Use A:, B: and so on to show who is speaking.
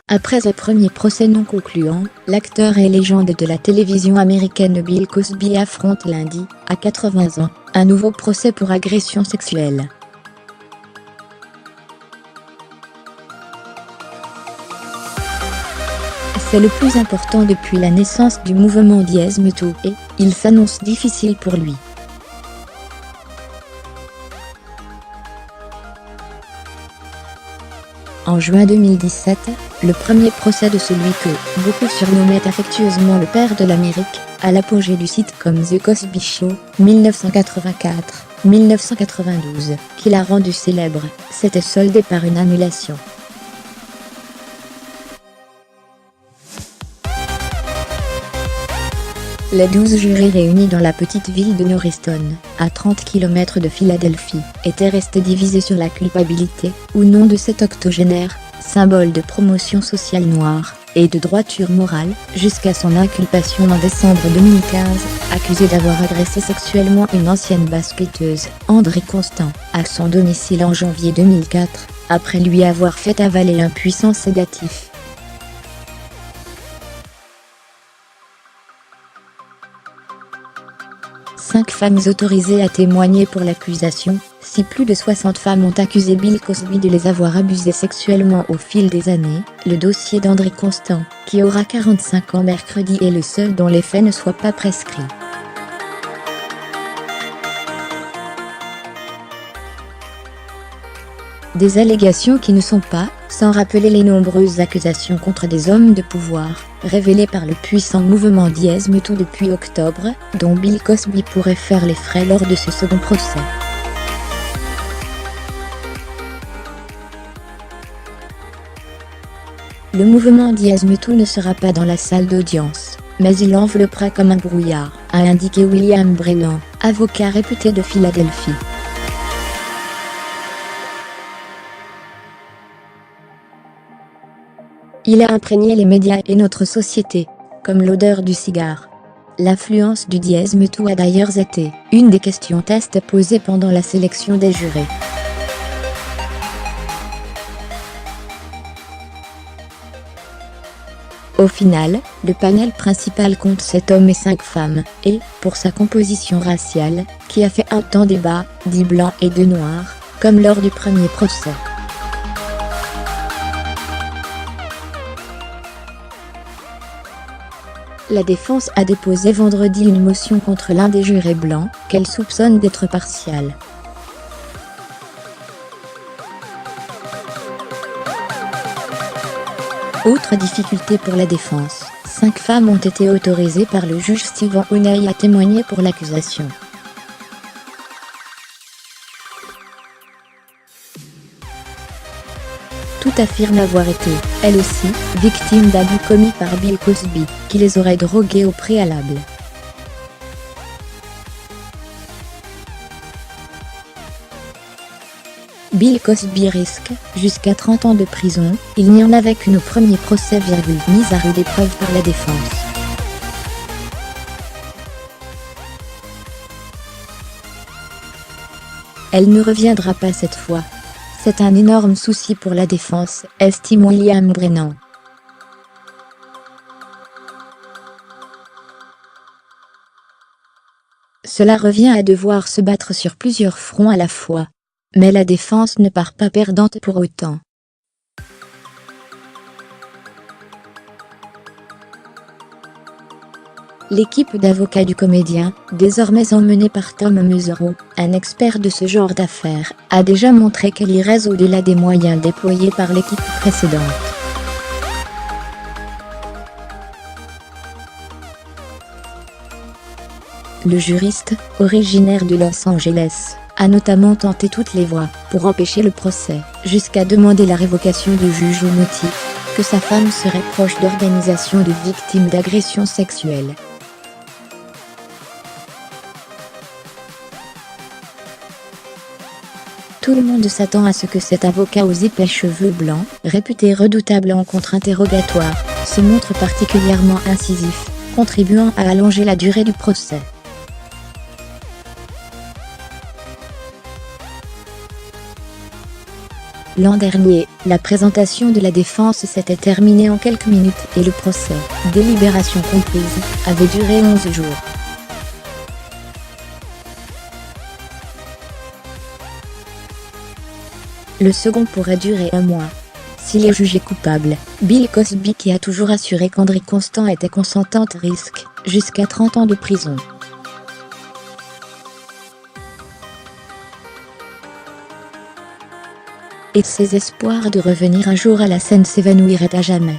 A: Après un premier procès non concluant, l'acteur et légende de la télévision américaine Bill Cosby affronte lundi, à 80 ans, un nouveau procès pour agression sexuelle. C'est le plus important depuis la naissance du mouvement #MeToo et il s'annonce difficile pour lui. En juin 2017, le premier procès de celui que beaucoup surnommaient affectueusement le père de l'Amérique, à l'apogée du sitcom The Cosby Show, 1984-1992, qui l'a rendu célèbre, s'était soldé par une annulation. Les 12 jurés réunis dans la petite ville de Norristown, à 30 km de Philadelphie, étaient restés divisés sur la culpabilité, ou non de cet octogénaire, symbole de promotion sociale noire, et de droiture morale, jusqu'à son inculpation en décembre 2015, accusé d'avoir agressé sexuellement une ancienne basketteuse, André Constant, à son domicile en janvier 2004, après lui avoir fait avaler un puissant sédatif. Cinq femmes autorisées à témoigner pour l'accusation. Si plus de 60 femmes ont accusé Bill Cosby de les avoir abusées sexuellement au fil des années, le dossier d'André Constant, qui aura 45 ans mercredi, est le seul dont les faits ne soient pas prescrits. Des allégations qui ne sont pas, sans rappeler les nombreuses accusations contre des hommes de pouvoir, révélées par le puissant mouvement #MeToo depuis octobre, dont Bill Cosby pourrait faire les frais lors de ce second procès. Le mouvement #MeToo ne sera pas dans la salle d'audience, mais il enveloppera comme un brouillard, a indiqué William Brennan, avocat réputé de Philadelphie. Il a imprégné les médias et notre société, comme l'odeur du cigare. L'influence du #MeToo a d'ailleurs été une des questions test posées pendant la sélection des jurés. Au final, le panel principal compte 7 hommes et 5 femmes, et, pour sa composition raciale, qui a fait un temps débat, 10 blancs et 2 noirs, comme lors du premier procès. La défense a déposé vendredi une motion contre l'un des jurés blancs, qu'elle soupçonne d'être partial. Autre difficulté pour la défense, 5 femmes ont été autorisées par le juge Stephen O'Neill à témoigner pour l'accusation. Toutes affirment avoir été, elles aussi, victimes d'abus commis par Bill Cosby, qui les aurait droguées au préalable. Bill Cosby risque jusqu'à 30 ans de prison, il n'y en avait qu'une au premier procès, mise à rude épreuve par la défense. Elle ne reviendra pas cette fois. C'est un énorme souci pour la défense, estime William Brennan. Cela revient à devoir se battre sur plusieurs fronts à la fois. Mais la défense ne part pas perdante pour autant. L'équipe d'avocats du comédien, désormais emmenée par Tom Mesereau, un expert de ce genre d'affaires, a déjà montré qu'elle irait au-delà des moyens déployés par l'équipe précédente. Le juriste, originaire de Los Angeles, a notamment tenté toutes les voies pour empêcher le procès, jusqu'à demander la révocation du juge au motif que sa femme serait proche d'organisations de victimes d'agressions sexuelles. Tout le monde s'attend à ce que cet avocat aux épais cheveux blancs, réputé redoutable en contre-interrogatoire, se montre particulièrement incisif, contribuant à allonger la durée du procès. L'an dernier, la présentation de la défense s'était terminée en quelques minutes et le procès, délibération comprise, avait duré 11 jours. Le second pourrait durer un mois. S'il est jugé coupable, Bill Cosby, qui a toujours assuré qu'André Constant était consentante, risque jusqu'à 30 ans de prison. Et ses espoirs de revenir un jour à la scène s'évanouiraient à jamais.